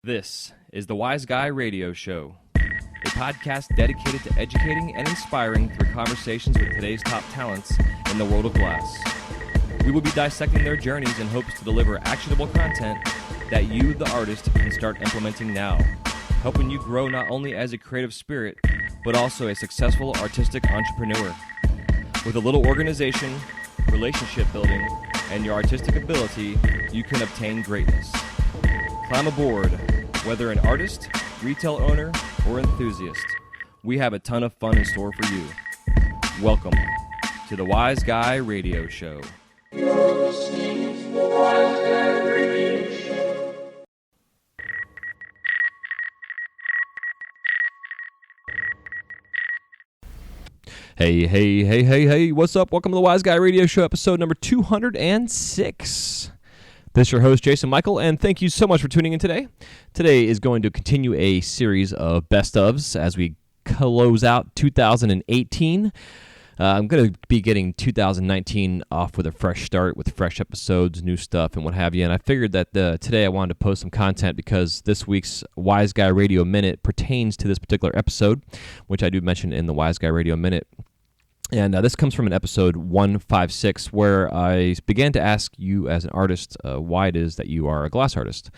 This is the Wise Guy Radio Show, a podcast dedicated to educating and inspiring through conversations with today's top talents in the world of glass. We will be dissecting their journeys in hopes to deliver actionable content that you, the artist, can start implementing now, helping you grow not only as a creative spirit, but also a successful artistic entrepreneur. With a little organization, relationship building, and your artistic ability, you can obtain greatness. Climb aboard, whether an artist, retail owner, or enthusiast. We have a ton of fun in store for you. Welcome to the Wise Guy Radio Show. You're listening to the Wise Guy Radio Show. Hey, what's up? Welcome to the Wise Guy Radio Show, episode number 206. This is your host, Jason Michael, and thank you so much for tuning in today. Today is going to continue a series of best ofs as we close out 2018. I'm going to be getting 2019 off with a fresh start with fresh episodes, new stuff, and what have you. And I figured that today I wanted to post some content because this week's Wise Guy Radio Minute pertains to this particular episode, which I do mention in the Wise Guy Radio Minute. And this comes from an episode 156 where I began to ask you as an artist why it is that you are a glass artist.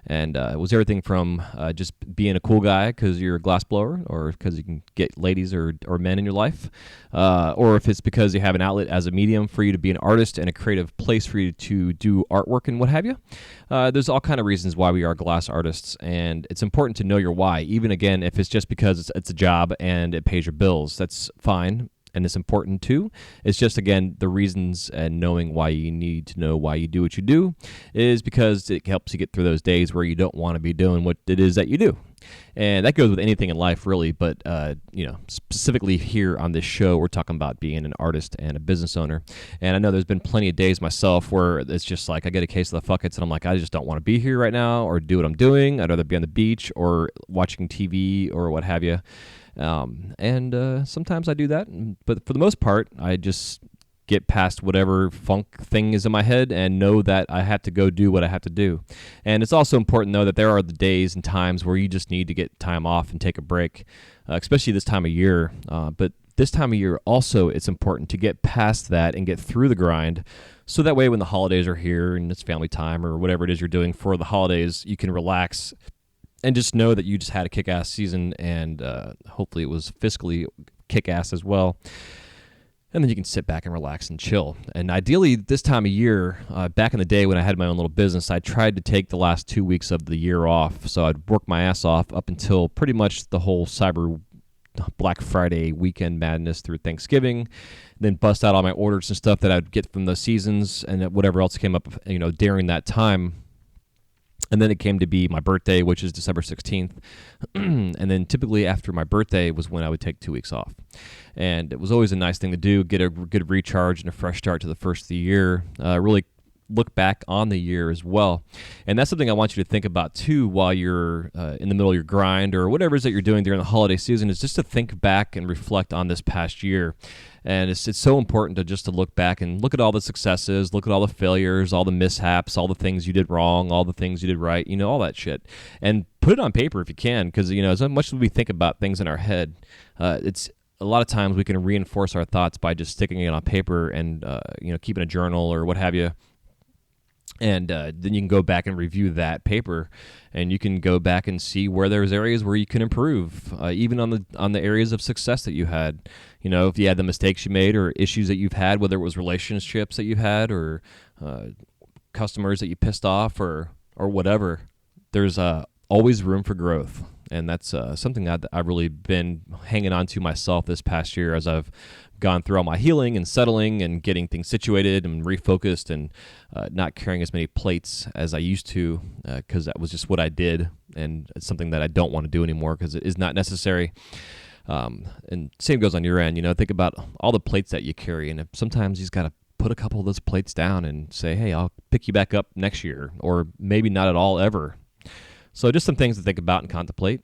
And it was everything from just being a cool guy because you're a glass blower, or because you can get ladies or men in your life, or if it's because you have an outlet as a medium for you to be an artist and a creative place for you to do artwork and what have you. There's all kind of reasons why we are glass artists, and it's important to know your why, even again if it's just because it's a job and it pays your bills. That's fine. And it's important too. It's just, again, the reasons and knowing why you need to know why you do what you do is because it helps you get through those days where you don't want to be doing what it is that you do. And that goes with anything in life, really. But, specifically here on this show, we're talking about being an artist and a business owner. And I know there's been plenty of days myself where it's just like I get a case of the fuckets and I'm like, I just don't want to be here right now or do what I'm doing. I'd rather be on the beach or watching TV or what have you. Sometimes I do that, but for the most part, I just get past whatever funk thing is in my head and know that I have to go do what I have to do. And it's also important, though, that there are the days and times where you just need to get time off and take a break, especially this time of year. But this time of year also, it's important to get past that and get through the grind. So that way when the holidays are here and it's family time or whatever it is you're doing for the holidays, you can relax and just know that you just had a kick-ass season, and hopefully it was fiscally kick-ass as well. And then you can sit back and relax and chill. And ideally, this time of year, back in the day when I had my own little business, I tried to take the last 2 weeks of the year off. So I'd work my ass off up until pretty much the whole Cyber Black Friday weekend madness through Thanksgiving, then bust out all my orders and stuff that I'd get from the seasons and whatever else came up, during that time. And then it came to be my birthday, which is December 16th. And then typically after my birthday was when I would take 2 weeks off. And it was always a nice thing to do, get a good recharge and a fresh start to the first of the year, really look back on the year as well. And that's something I want you to think about too while you're in the middle of your grind or whatever it is that you're doing during the holiday season, is just to think back and reflect on this past year. And it's so important to look back and look at all the successes, look at all the failures, all the mishaps, all the things you did wrong, all the things you did right, all that shit. And put it on paper if you can, because, as much as we think about things in our head, it's a lot of times we can reinforce our thoughts by just sticking it on paper and, keeping a journal or what have you. And then you can go back and review that paper, and you can go back and see where there's areas where you can improve, even on the areas of success that you had. If you had the mistakes you made or issues that you've had, whether it was relationships that you've had or customers that you pissed off or whatever, there's always room for growth. And that's something that I've really been hanging on to myself this past year as I've gone through all my healing and settling and getting things situated and refocused and not carrying as many plates as I used to, because that was just what I did, and it's something that I don't want to do anymore because it is not necessary. And same goes on your end. Think about all the plates that you carry, and sometimes you just got to put a couple of those plates down and say, hey, I'll pick you back up next year, or maybe not at all ever. So just some things to think about and contemplate.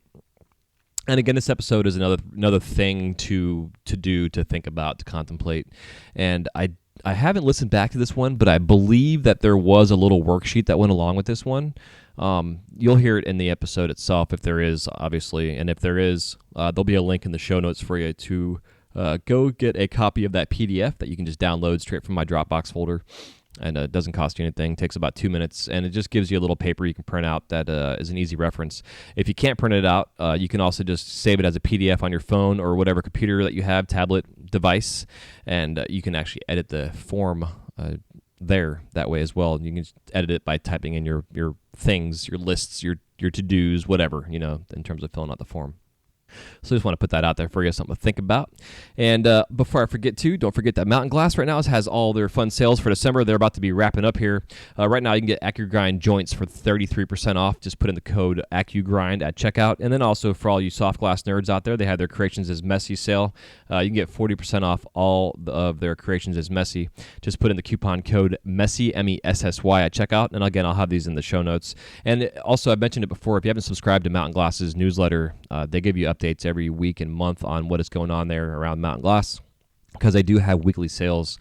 And again, this episode is another thing to do, to think about, to contemplate. And I haven't listened back to this one, but I believe that there was a little worksheet that went along with this one. You'll hear it in the episode itself if there is, obviously. And if there is, there'll be a link in the show notes for you to go get a copy of that PDF that you can just download straight from my Dropbox folder. And it doesn't cost you anything. It takes about 2 minutes, and it just gives you a little paper you can print out that is an easy reference. If you can't print it out, you can also just save it as a PDF on your phone or whatever computer that you have, tablet device, and you can actually edit the form there that way as well. You can just edit it by typing in your things, your lists, your to-dos, whatever, in terms of filling out the form. So I just want to put that out there for you, something to think about. And before I forget to, don't forget that Mountain Glass right now has all their fun sales for December. They're about to be wrapping up here. Right now you can get AccuGrind joints for 33% off. Just put in the code AccuGrind at checkout. And then also for all you soft glass nerds out there, they have their Creations as Messy sale. You can get 40% off all of their Creations as Messy. Just put in the coupon code MESSY, MESSY at checkout. And again, I'll have these in the show notes. And also, I've mentioned it before, if you haven't subscribed to Mountain Glass's newsletter, they give you updates every week and month on what is going on there around Mountain Glass, because they do have weekly sales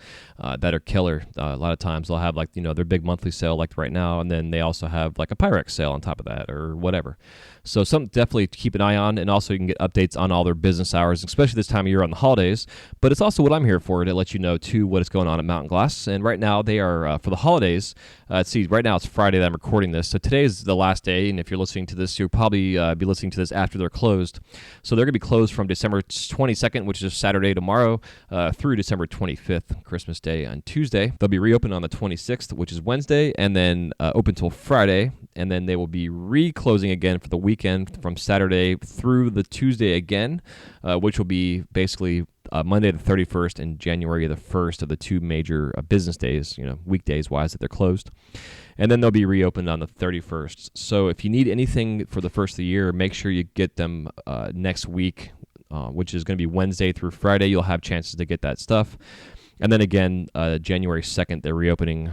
that are killer. A lot of times they'll have their big monthly sale like right now, and then they also have like a Pyrex sale on top of that or whatever. So something definitely to keep an eye on, and also you can get updates on all their business hours, especially this time of year on the holidays. But it's also what I'm here for, to let you know too what is going on at Mountain Glass. And right now they are for the holidays. Right now it's Friday that I'm recording this, so today is the last day. And if you're listening to this, you'll probably be listening to this after they're closed. So they're going to be closed from December 22nd, which is Saturday tomorrow, through December 25th, Christmas Day on Tuesday. They'll be reopened on the 26th, which is Wednesday, and then open till Friday. And then they will be reclosing again for the weekend from Saturday through the Tuesday again, which will be basically Monday the 31st and January the 1st of the two major business days, weekdays wise, that they're closed. And then they'll be reopened on the 31st. So if you need anything for the first of the year, make sure you get them next week, which is going to be Wednesday through Friday. You'll have chances to get that stuff. And then again, January 2nd, they're reopening,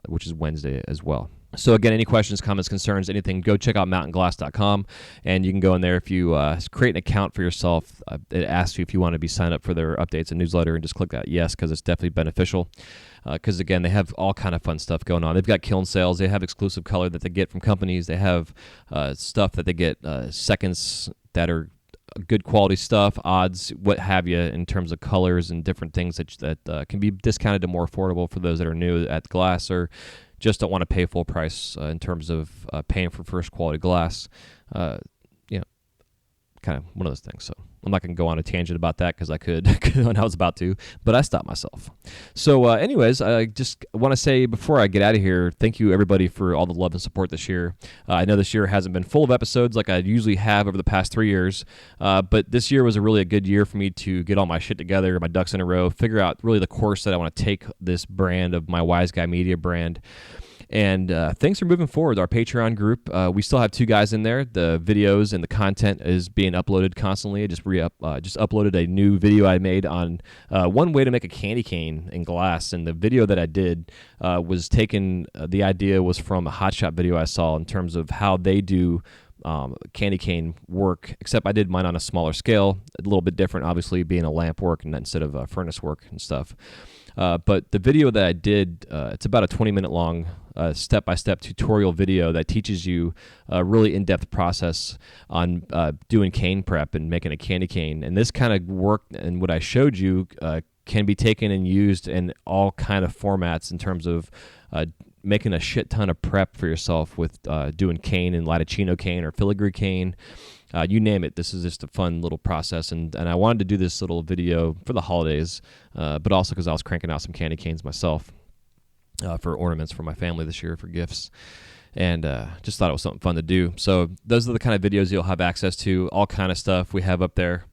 which is Wednesday as well. So again, any questions, comments, concerns, anything, go check out mountainglass.com, and you can go in there. If you create an account for yourself, it asks you if you want to be signed up for their updates and newsletter, and just click that yes, because it's definitely beneficial. Because again, they have all kind of fun stuff going on. They've got kiln sales. They have exclusive color that they get from companies. They have stuff that they get seconds that are good quality stuff, odds, what have you, in terms of colors and different things that can be discounted to more affordable for those that are new at glass or just don't want to pay full price in terms of paying for first quality glass. Kind of one of those things. So I'm not going to go on a tangent about that because I could when I was about to, but I stopped myself. So anyways, I just want to say before I get out of here, thank you everybody for all the love and support this year. I know this year hasn't been full of episodes like I usually have over the past 3 years, but this year was really a good year for me to get all my shit together, my ducks in a row, figure out really the course that I want to take this brand of my Wise Guy Media brand. And things are moving forward. Our Patreon group, we still have 2 guys in there. The videos and the content is being uploaded constantly. I just uploaded a new video I made on one way to make a candy cane in glass. And the video that I did was taken, the idea was from a Hot Shot video I saw in terms of how they do candy cane work, except I did mine on a smaller scale, a little bit different, obviously, being a lamp work and instead of furnace work and stuff. But the video that I did, it's about a 20-minute long step-by-step tutorial video that teaches you a really in-depth process on doing cane prep and making a candy cane. And this kind of work and what I showed you can be taken and used in all kind of formats in terms of making a shit ton of prep for yourself with doing cane and Latticino cane or filigree cane. You name it. This is just a fun little process, and I wanted to do this little video for the holidays, but also because I was cranking out some candy canes myself for ornaments for my family this year for gifts, and just thought it was something fun to do. So those are the kind of videos you'll have access to, all kind of stuff we have up there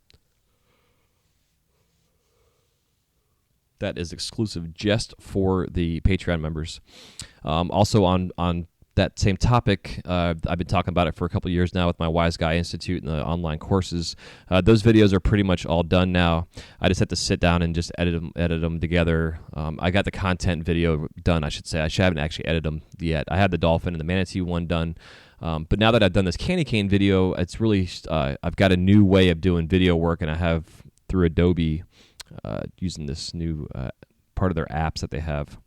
that is exclusive just for the Patreon members. Also on that same topic, I've been talking about it for a couple of years now with my Wise Guy Institute and the online courses. Those videos are pretty much all done now. I just have to sit down and just edit them together. I got the content video done, I should say. I haven't actually edited them yet. I had the dolphin and the manatee one done. But now that I've done this candy cane video, it's really, I've got a new way of doing video work, and I have through Adobe using this new part of their apps that they have.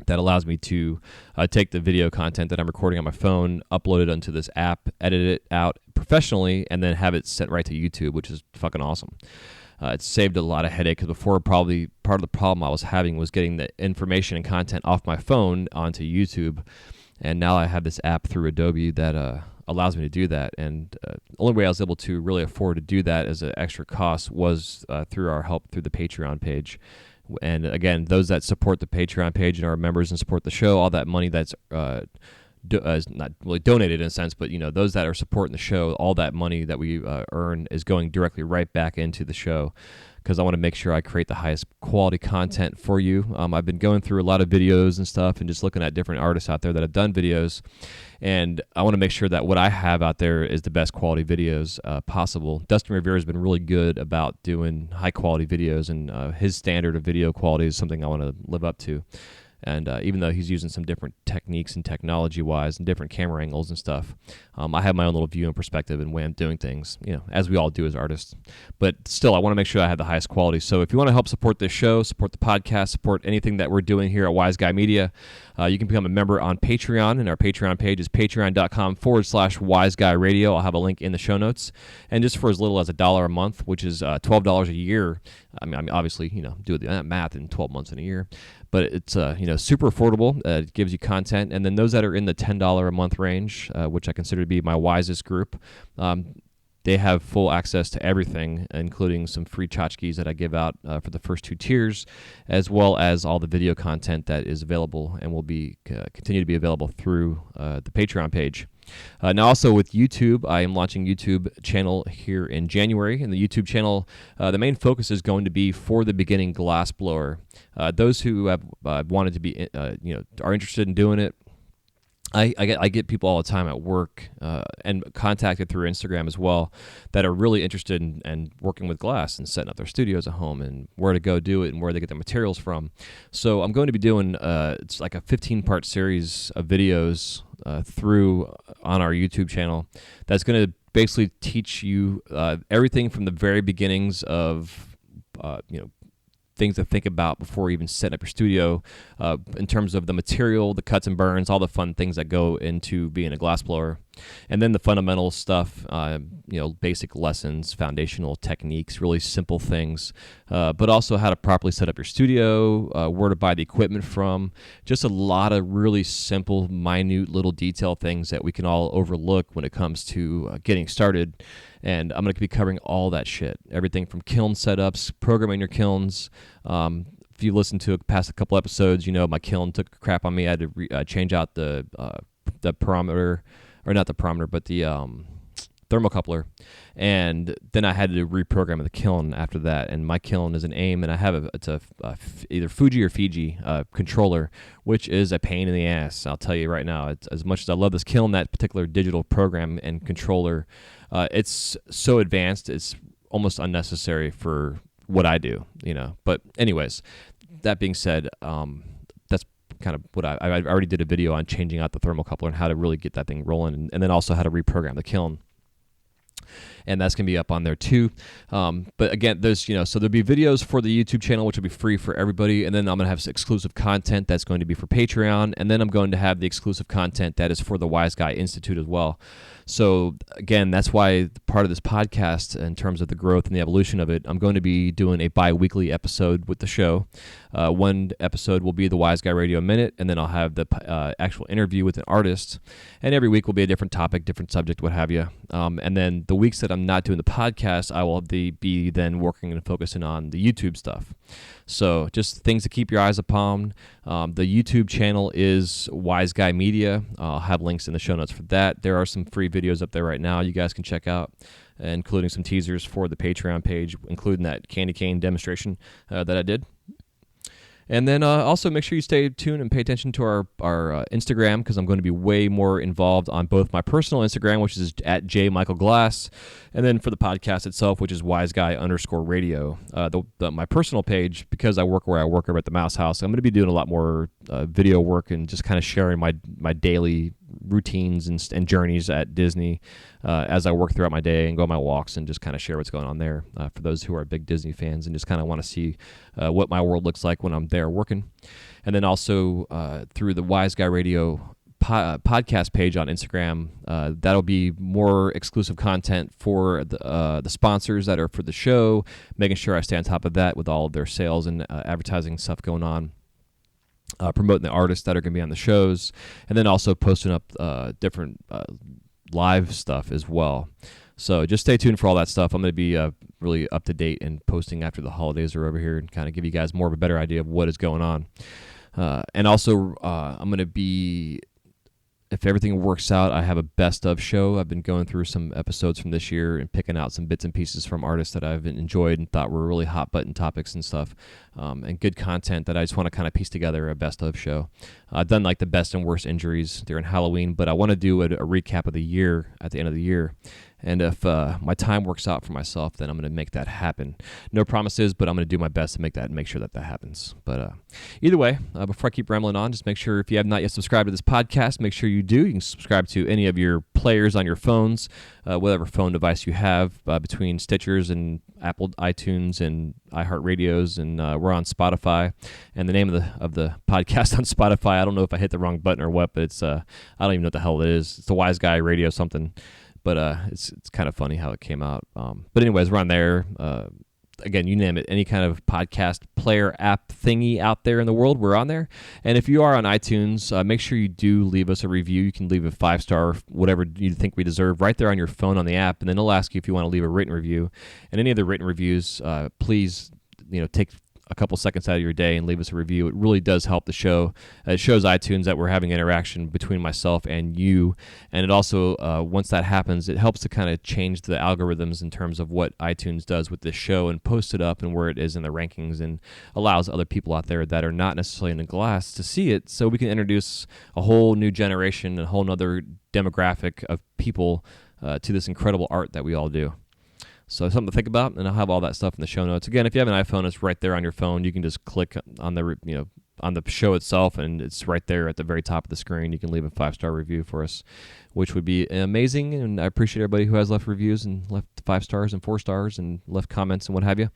that allows me to take the video content that I'm recording on my phone, upload it onto this app, edit it out professionally, and then have it sent right to YouTube, which is fucking awesome. It saved a lot of headache because before, probably part of the problem I was having was getting the information and content off my phone onto YouTube, and now I have this app through Adobe that allows me to do that. And the only way I was able to really afford to do that as an extra cost was through our help through the Patreon page. And again, those that support the Patreon page and are members and support the show, all that money that's is not really donated in a sense, but those that are supporting the show, all that money that we earn is going directly right back into the show, because I want to make sure I create the highest quality content for you. I've been going through a lot of videos and stuff and just looking at different artists out there that have done videos, and I want to make sure that what I have out there is the best quality videos possible. Dustin Rivera has been really good about doing high quality videos, and his standard of video quality is something I want to live up to. And even though he's using some different techniques and technology-wise and different camera angles and stuff, I have my own little view and perspective and way I'm doing things, as we all do as artists. But still, I want to make sure I have the highest quality. So if you want to help support this show, support the podcast, support anything that we're doing here at Wise Guy Media, you can become a member on Patreon, and our Patreon page is patreon.com/Wise Guy Radio. I'll have a link in the show notes. And just for as little as $1 a month, which is $12 a year, I mean, obviously, do the math in 12 months in a year. But it's super affordable. It gives you content, and then those that are in the $10 a month range, which I consider to be my wisest group, they have full access to everything, including some free tchotchkes that I give out for the first 2 tiers, as well as all the video content that is available and will be continue to be available through the Patreon page. Now, also with YouTube, I am launching YouTube channel here in January, and the YouTube channel, the main focus is going to be for the beginning glassblower. Those who have wanted to be, are interested in doing it. I get people all the time at work and contacted through Instagram as well that are really interested in working with glass and setting up their studios at home and where to go do it and where they get their materials from. So I'm going to be doing it's like a 15-part series of videos through on our YouTube channel that's going to basically teach you everything from the very beginnings of things to think about before even setting up your studio in terms of the material, the cuts and burns, all the fun things that go into being a glassblower. And then the fundamental stuff, basic lessons, foundational techniques, really simple things, but also how to properly set up your studio, where to buy the equipment from, just a lot of really simple, minute little detail things that we can all overlook when it comes to getting started. And I'm going to be covering all that shit, everything from kiln setups, programming your kilns. If you listen to past a couple episodes, my kiln took a crap on me. I had to change out the parameter, or not the parameter, but the thermocoupler, and then I had to reprogram the kiln after that. And my kiln is an AIM, and I have it's either Fuji or Fiji controller, which is a pain in the ass. I'll tell you right now. It's, as much as I love this kiln, that particular digital program and controller, it's so advanced, it's almost unnecessary for what I do. But anyways, that being said, that's kind of what I already did a video on changing out the thermocoupler and how to really get that thing rolling, and then also how to reprogram the kiln. And that's going to be up on there too. But again, there's, so there'll be videos for the YouTube channel, which will be free for everybody. And then I'm going to have some exclusive content that's going to be for Patreon. And then I'm going to have the exclusive content that is for the Wise Guy Institute as well. So again, that's why part of this podcast, in terms of the growth and the evolution of it, I'm going to be doing a bi-weekly episode with the show. One episode will be the Wise Guy Radio Minute, and then I'll have the actual interview with an artist. And every week will be a different topic, different subject, what have you. And then the weeks that I'm not doing the podcast, I will be then working and focusing on the YouTube stuff. So just things to keep your eyes upon. The YouTube channel is Wise Guy Media. I'll have links in the show notes for that. There are some free videos up there right now you guys can check out, including some teasers for the Patreon page, including that candy cane demonstration that I did. And then also make sure you stay tuned and pay attention to our Instagram, because I'm going to be way more involved on both my personal Instagram, which is at @jmichaelglass, and then for the podcast itself, which is wiseguy_radio. My personal page, because I work where I work over at the Mouse House, I'm going to be doing a lot more video work and just kind of sharing my daily routines and journeys at Disney as I work throughout my day and go on my walks and just kind of share what's going on there for those who are big Disney fans and just kind of want to see what my world looks like when I'm there working. And then also through the Wise Guy Radio podcast page on Instagram, that'll be more exclusive content for the sponsors that are for the show, making sure I stay on top of that with all of their sales and advertising stuff going on. Promoting the artists that are going to be on the shows, and then also posting up different live stuff as well. So just stay tuned for all that stuff. I'm going to be really up to date and posting after the holidays are over here and kind of give you guys more of a better idea of what is going on. And also, I'm going to be, if everything works out, I have a best of show. I've been going through some episodes from this year and picking out some bits and pieces from artists that I've enjoyed and thought were really hot button topics and stuff, and good content that I just want to kind of piece together a best of show. I've done like the best and worst injuries during Halloween, but I want to do a recap of the year at the end of the year. And if my time works out for myself, then I'm going to make that happen. No promises, but I'm going to do my best to make sure that happens. But either way, before I keep rambling on, just make sure if you have not yet subscribed to this podcast, make sure you do. You can subscribe to any of your players on your phones, whatever phone device you have, between Stitchers and Apple iTunes and iHeartRadios, and we're on Spotify. And the name of the podcast on Spotify, I don't know if I hit the wrong button or what, but it's I don't even know what the hell it is. It's the Wise Guy Radio something. But it's kind of funny how it came out. But anyways, we're on there. Again, you name it, any kind of podcast player app thingy out there in the world, we're on there. And if you are on iTunes, make sure you do leave us a review. You can leave a 5-star, whatever you think we deserve, right there on your phone on the app. And then it'll ask you if you want to leave a written review. And any of the written reviews, please, take a couple seconds out of your day and leave us a review. It really does help the show. It shows iTunes that we're having interaction between myself and you. And it also, once that happens, it helps to kind of change the algorithms in terms of what iTunes does with this show and post it up and where it is in the rankings, and allows other people out there that are not necessarily in the glass to see it, so we can introduce a whole new generation, a whole other demographic of people to this incredible art that we all do. So something to think about, and I'll have all that stuff in the show notes. Again, if you have an iPhone, it's right there on your phone. You can just click on the on the show itself, and it's right there at the very top of the screen. You can leave a 5-star review for us, which would be amazing. And I appreciate everybody who has left reviews and left 5 stars and 4 stars and left comments and what have you,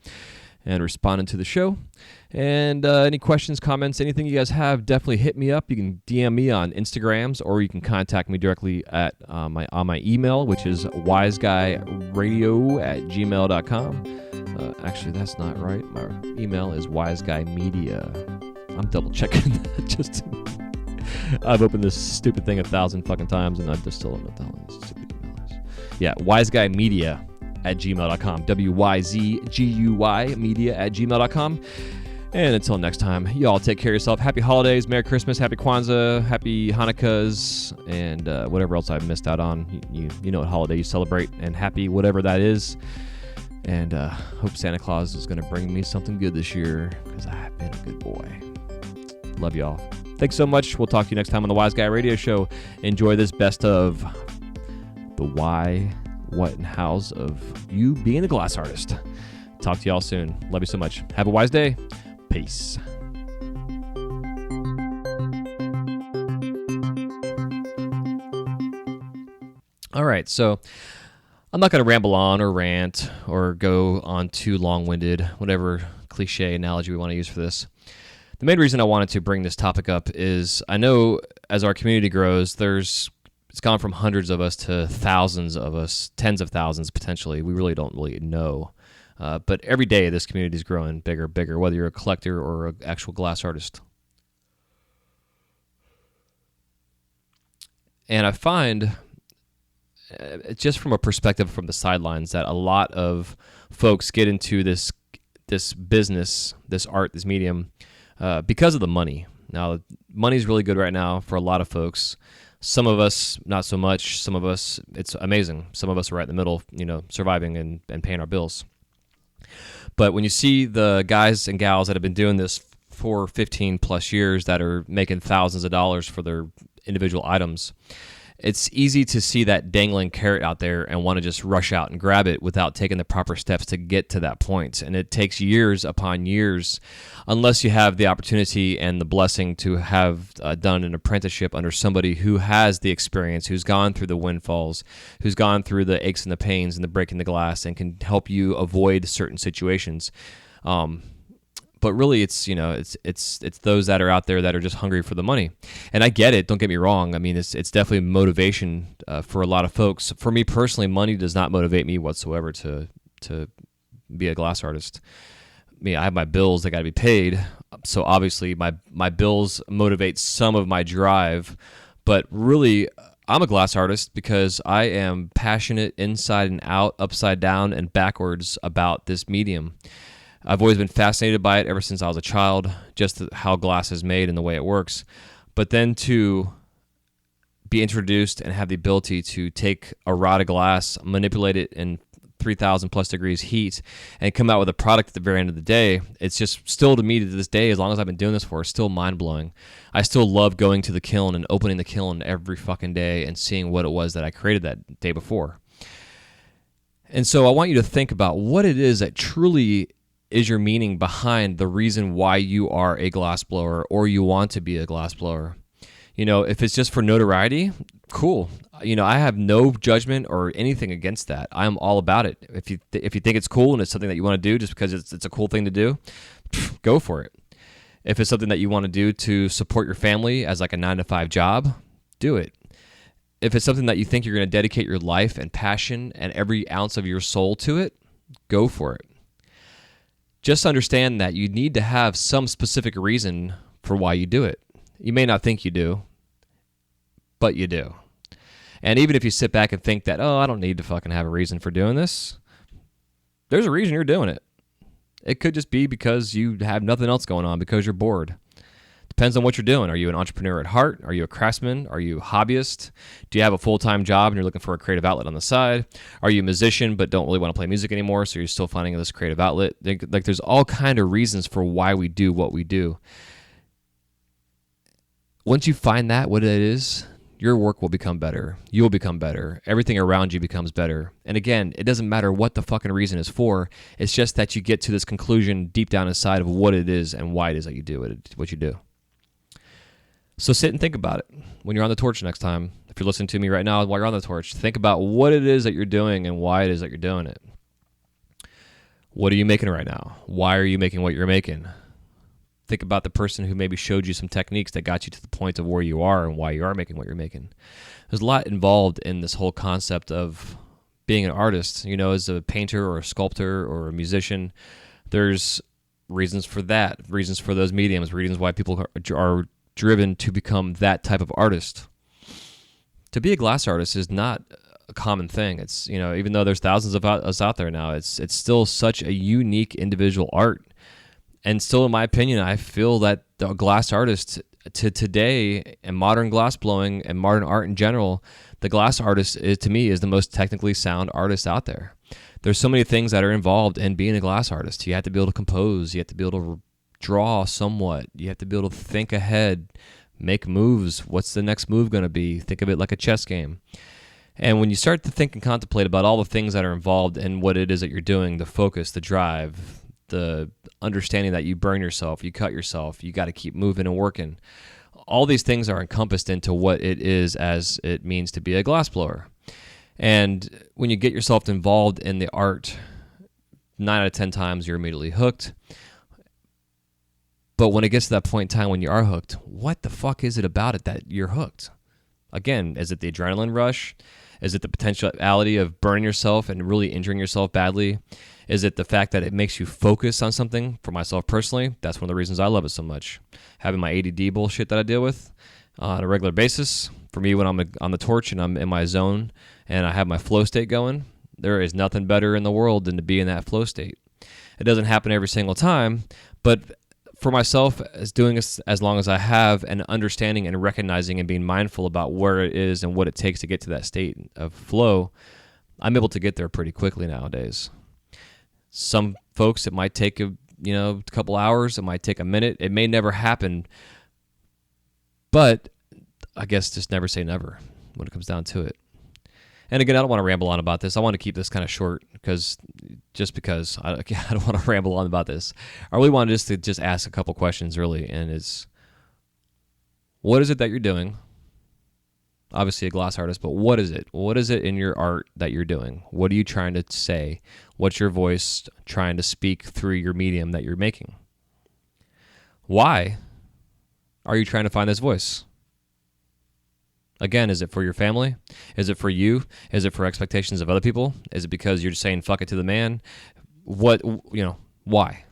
and responding to the show. And any questions, comments, anything you guys have, definitely hit me up. You can DM me on Instagrams, or you can contact me directly at on my email, which is wiseguyradio@gmail.com. Actually, that's not right. My email is wiseguymedia. I'm double checking that. I've opened this stupid thing 1,000 fucking times, and I just still don't know what the hell this stupid email is. Yeah, wiseguymedia@gmail.com. WYZGUY media@gmail.com. And until next time, y'all take care of yourself. Happy holidays, Merry Christmas, Happy Kwanzaa, Happy Hanukkahs, and whatever else I've missed out on. You know what holiday you celebrate, and happy whatever that is. And hope Santa Claus is going to bring me something good this year, because I've been a good boy. Love y'all. Thanks so much. We'll talk to you next time on the Wise Guy Radio Show. Enjoy this best of the why, what, and hows of you being a glass artist. Talk to y'all soon. Love you so much. Have a wise day. Peace. All right, so I'm not going to ramble on or rant or go on too long-winded, whatever cliche analogy we want to use for this. The main reason I wanted to bring this topic up is I know as our community grows, it's gone from hundreds of us to thousands of us, tens of thousands potentially. We really don't really know. But every day this community is growing bigger, whether you're a collector or an actual glass artist. And I find, just from a perspective from the sidelines, that a lot of folks get into this business, this art, this medium, because of the money. Now, money's really good right now for a lot of folks. Some of us, not so much. Some of us, it's amazing. Some of us are right in the middle, surviving and paying our bills. But when you see the guys and gals that have been doing this for 15 plus years that are making thousands of dollars for their individual items, it's easy to see that dangling carrot out there and want to just rush out and grab it without taking the proper steps to get to that point. And it takes years upon years, unless you have the opportunity and the blessing to have done an apprenticeship under somebody who has the experience, who's gone through the windfalls, who's gone through the aches and the pains and the breaking the glass, and can help you avoid certain situations. But really, it's those that are out there that are just hungry for the money. And I get it. Don't get me wrong. I mean, it's definitely motivation for a lot of folks. For me personally, money does not motivate me whatsoever to be a glass artist. I mean, I have my bills that got to be paid. So obviously, my bills motivate some of my drive. But really, I'm a glass artist because I am passionate inside and out, upside down, and backwards about this medium. I've always been fascinated by it ever since I was a child, just how glass is made and the way it works. But then to be introduced and have the ability to take a rod of glass, manipulate it in 3,000 plus degrees heat, and come out with a product at the very end of the day, it's just still to me to this day, as long as I've been doing this for, it's still mind-blowing. I still love going to the kiln and opening the kiln every fucking day and seeing what it was that I created that day before. And so I want you to think about what it is that truly is your meaning behind the reason why you are a glassblower or you want to be a glassblower. If it's just for notoriety, cool. I have no judgment or anything against that. I'm all about it. If you think it's cool and it's something that you want to do just because it's a cool thing to do, go for it. If it's something that you want to do to support your family as like a 9-to-5 job, do it. If it's something that you think you're going to dedicate your life and passion and every ounce of your soul to it, go for it. Just understand that you need to have some specific reason for why you do it. You may not think you do, but you do. And even if you sit back and think that, I don't need to fucking have a reason for doing this, there's a reason you're doing it. It could just be because you have nothing else going on, because you're bored. Depends on what you're doing. Are you an entrepreneur at heart? Are you a craftsman? Are you a hobbyist? Do you have a full-time job and you're looking for a creative outlet on the side? Are you a musician but don't really want to play music anymore, so you're still finding this creative outlet? Like, there's all kind of reasons for why we do what we do. Once you find that, what it is, your work will become better. You will become better. Everything around you becomes better. And again, it doesn't matter what the fucking reason is for. It's just that you get to this conclusion deep down inside of what it is and why it is that you do what you do. So sit and think about it when you're on the torch next time. If you're listening to me right now while you're on the torch, think about what it is that you're doing and why it is that you're doing it. What are you making right now? Why are you making what you're making? Think about the person who maybe showed you some techniques that got you to the point of where you are and why you are making what you're making. There's a lot involved in this whole concept of being an artist. As a painter or a sculptor or a musician, there's reasons for that, reasons for those mediums, reasons why people are driven to become that type of artist. To be a glass artist is not a common thing. It's, even though there's thousands of us out there now, it's still such a unique individual art. And still, in my opinion, I feel that the glass artist to today and modern glass blowing and modern art in general, the glass artist to me is the most technically sound artist out there. There's so many things that are involved in being a glass artist. You have to be able to compose. You have to be able to draw somewhat. You have to be able to think ahead, make moves. What's the next move going to be? Think of it like a chess game. And when you start to think and contemplate about all the things that are involved in what it is that you're doing, the focus, the drive, the understanding that you burn yourself, you cut yourself, you got to keep moving and working. All these things are encompassed into what it is as it means to be a glassblower. And when you get yourself involved in the art, 9 out of 10 times you're immediately hooked. But when it gets to that point in time when you are hooked, what the fuck is it about it that you're hooked? Again, is it the adrenaline rush? Is it the potentiality of burning yourself and really injuring yourself badly? Is it the fact that it makes you focus on something? For myself personally, that's one of the reasons I love it so much. Having my ADD bullshit that I deal with on a regular basis. For me, when I'm on the torch and I'm in my zone and I have my flow state going, there is nothing better in the world than to be in that flow state. It doesn't happen every single time, but for myself, as doing this as long as I have, and understanding and recognizing and being mindful about where it is and what it takes to get to that state of flow, I'm able to get there pretty quickly nowadays. Some folks, it might take a couple hours, it might take a minute, it may never happen, but I guess just never say never. when it comes down to it. And again, I don't want to ramble on about this. I want to keep this kind of short because I don't want to ramble on about this. I really want to just ask a couple questions really, and it's, what is it that you're doing? Obviously a glass artist, but what is it? What is it in your art that you're doing? What are you trying to say? What's your voice trying to speak through your medium that you're making? Why are you trying to find this voice? Again, is it for your family? Is it for you? Is it for expectations of other people? Is it because you're just saying fuck it to the man? Why?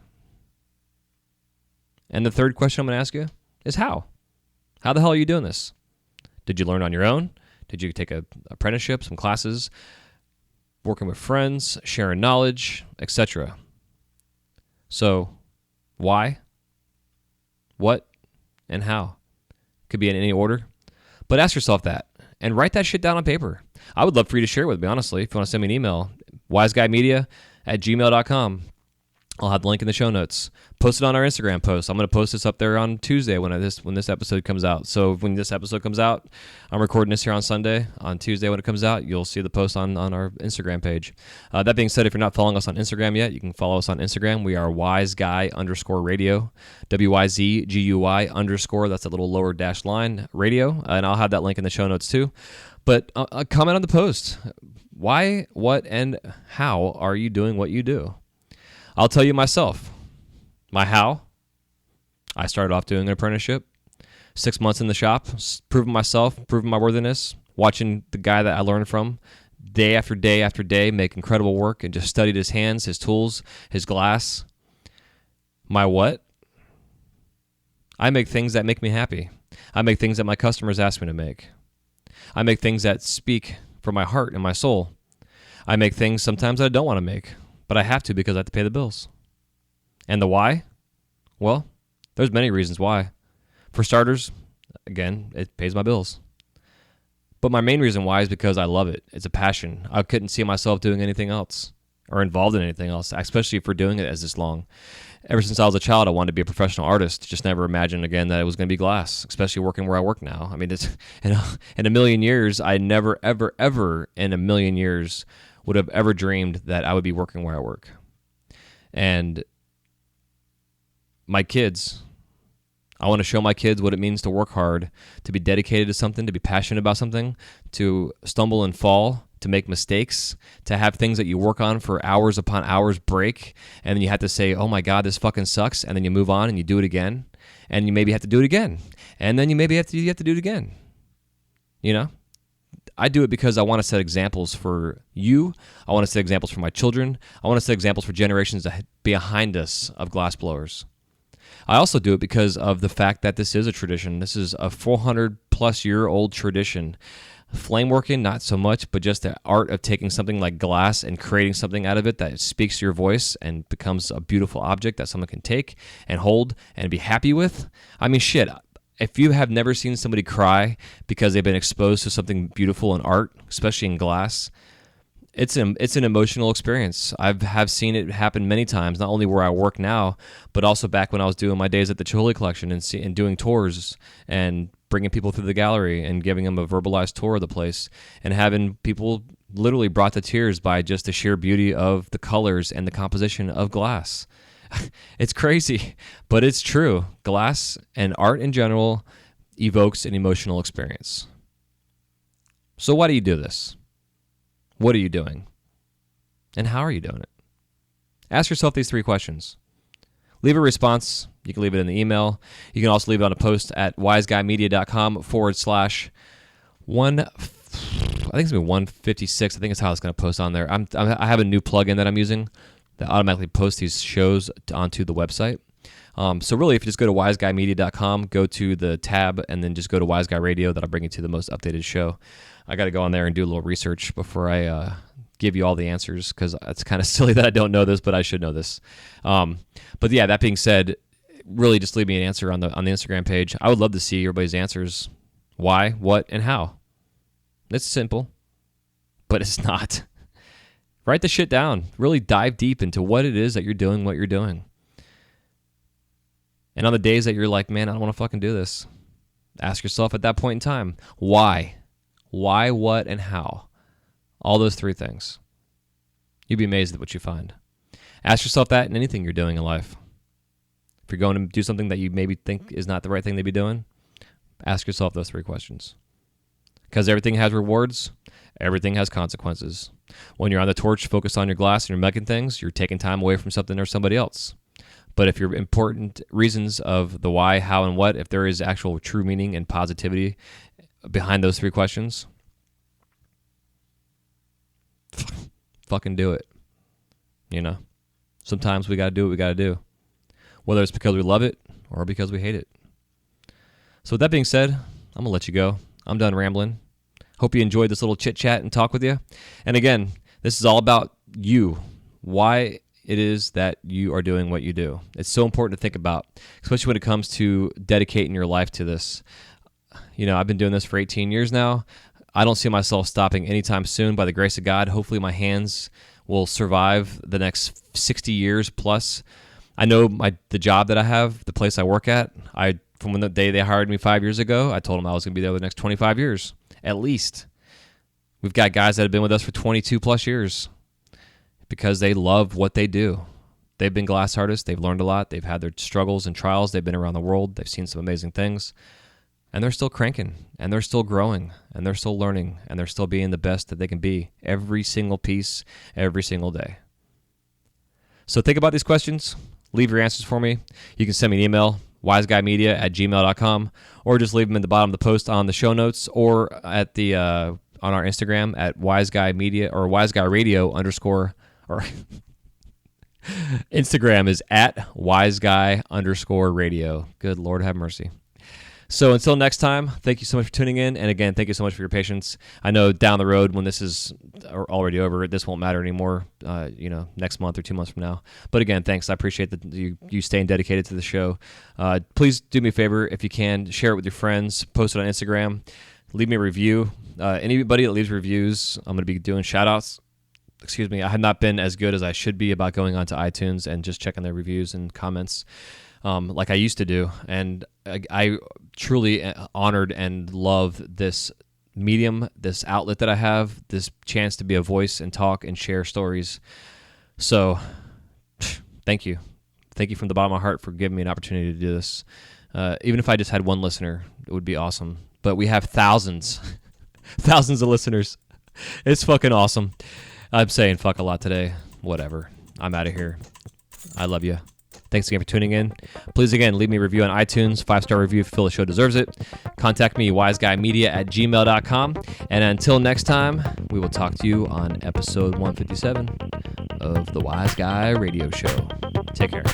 And the third question I'm going to ask you is how? How the hell are you doing this? Did you learn on your own? Did you take an apprenticeship, some classes, working with friends, sharing knowledge, etc.? So, why, what, and how? Could be in any order. But ask yourself that and write that shit down on paper. I would love for you to share it with me, honestly. If you want to send me an email, wiseguymedia@gmail.com. I'll have the link in the show notes. Post it on our Instagram post. I'm going to post this up there on Tuesday when this episode comes out. So when this episode comes out, I'm recording this here on Sunday. On Tuesday when it comes out, you'll see the post on our Instagram page. That being said, if you're not following us on Instagram yet, you can follow us on Instagram. We are wiseguy_radio, WYZGUY_, that's a little lower dash line, radio. And I'll have that link in the show notes too. But comment on the post. Why, what, and how are you doing what you do? I'll tell you myself. My how. I started off doing an apprenticeship. 6 months in the shop, proving myself, proving my worthiness, watching the guy that I learned from day after day after day make incredible work and just studied his hands, his tools, his glass. My what? I make things that make me happy. I make things that my customers ask me to make. I make things that speak from my heart and my soul. I make things sometimes that I don't want to make, but I have to because I have to pay the bills. And the why? Well, there's many reasons why. For starters, again, it pays my bills. But my main reason why is because I love it. It's a passion. I couldn't see myself doing anything else or involved in anything else, especially for doing it as this long. Ever since I was a child, I wanted to be a professional artist. Just never imagined again that it was going to be glass, especially working where I work now. I mean, it's, in a million years, I never, ever, ever in a million years would have ever dreamed that I would be working where I work. And my kids, I want to show my kids what it means to work hard, to be dedicated to something, to be passionate about something, to stumble and fall, to make mistakes, to have things that you work on for hours upon hours break, and then you have to say, oh my God, this fucking sucks, and then you move on and you do it again, and you maybe have to do it again, and then you have to do it again. You know? I do it because I want to set examples for you. I want to set examples for my children. I want to set examples for generations behind us of glassblowers. I also do it because of the fact that this is a tradition. This is a 400-plus-year-old tradition. Flame working, not so much, but just the art of taking something like glass and creating something out of it that speaks your voice and becomes a beautiful object that someone can take and hold and be happy with. I mean, shit. If you have never seen somebody cry because they've been exposed to something beautiful in art, especially in glass, it's an emotional experience. I have seen it happen many times, not only where I work now, but also back when I was doing my days at the Chihuly Collection and doing tours and bringing people through the gallery and giving them a verbalized tour of the place and having people literally brought to tears by just the sheer beauty of the colors and the composition of glass. It's crazy, but it's true. Glass and art in general evokes an emotional experience. So why do you do this? What are you doing? And how are you doing it? Ask yourself these 3 questions. Leave a response. You can leave it in the email. You can also leave it on a post at wiseguymedia.com/1. I think it's going to be 156. I think it's how it's going to post on there. I have a new plugin that I'm using that automatically posts these shows onto the website. So really, if you just go to wiseguymedia.com, go to the tab, and then just go to Wise Guy Radio, that'll bring you to the most updated show. I got to go on there and do a little research before I give you all the answers, because it's kind of silly that I don't know this, but I should know this. But yeah, that being said, really just leave me an answer on the Instagram page. I would love to see everybody's answers. Why, what, and how. It's simple, but it's not. Write the shit down. Really dive deep into what it is that you're doing, what you're doing. And on the days that you're like, man, I don't want to fucking do this, ask yourself at that point in time, why? Why, what, and how. All those three things. You'd be amazed at what you find. Ask yourself that in anything you're doing in life. If you're going to do something that you maybe think is not the right thing to be doing, ask yourself those three questions. Because everything has rewards, everything has consequences. When you're on the torch, focused on your glass and you're making things, you're taking time away from something or somebody else. But if your important reasons of the why, how, and what, if there is actual true meaning and positivity behind those three questions, fucking do it. Sometimes we got to do what we got to do, whether it's because we love it or because we hate it. So with that being said, I'm going to let you go. I'm done rambling. Hope you enjoyed this little chit chat and talk with you. And again, this is all about you, why it is that you are doing what you do. It's so important to think about, especially when it comes to dedicating your life to this. I've been doing this for 18 years now. I don't see myself stopping anytime soon by the grace of God. Hopefully my hands will survive the next 60 years plus. I know the job that I have, the place I work at, from when the day they hired me 5 years ago, I told them I was going to be there the next 25 years, at least. We've got guys that have been with us for 22 plus years because they love what they do. They've been glass artists. They've learned a lot. They've had their struggles and trials. They've been around the world. They've seen some amazing things. And they're still cranking, and they're still growing, and they're still learning, and they're still being the best that they can be every single piece, every single day. So think about these questions. Leave your answers for me. You can send me an email, wiseguymedia@gmail.com, or just leave them in the bottom of the post on the show notes, or at the on our Instagram at wiseguymedia or wiseguyradio _ or Instagram is at wiseguy_radio. Good Lord have mercy. So until next time, thank you so much for tuning in. And again, thank you so much for your patience. I know down the road when this is already over, this won't matter anymore, next month or 2 months from now. But again, thanks. I appreciate that you staying dedicated to the show. Please do me a favor. If you can, share it with your friends, post it on Instagram, leave me a review. Anybody that leaves reviews, I'm going to be doing shout outs. Excuse me. I have not been as good as I should be about going onto iTunes and just checking their reviews and comments. Like I used to do. And I truly honored and love this medium, this outlet that I have, this chance to be a voice and talk and share stories. So thank you. Thank you from the bottom of my heart for giving me an opportunity to do this. Even if I just had one listener, it would be awesome. But we have thousands of listeners. It's fucking awesome. I'm saying fuck a lot today. Whatever. I'm out of here. I love you. Thanks again for tuning in. Please, again, leave me a review on iTunes, 5-star review if you feel the show deserves it. Contact me, wiseguymedia@gmail.com. And until next time, we will talk to you on episode 157 of the Wise Guy Radio Show. Take care.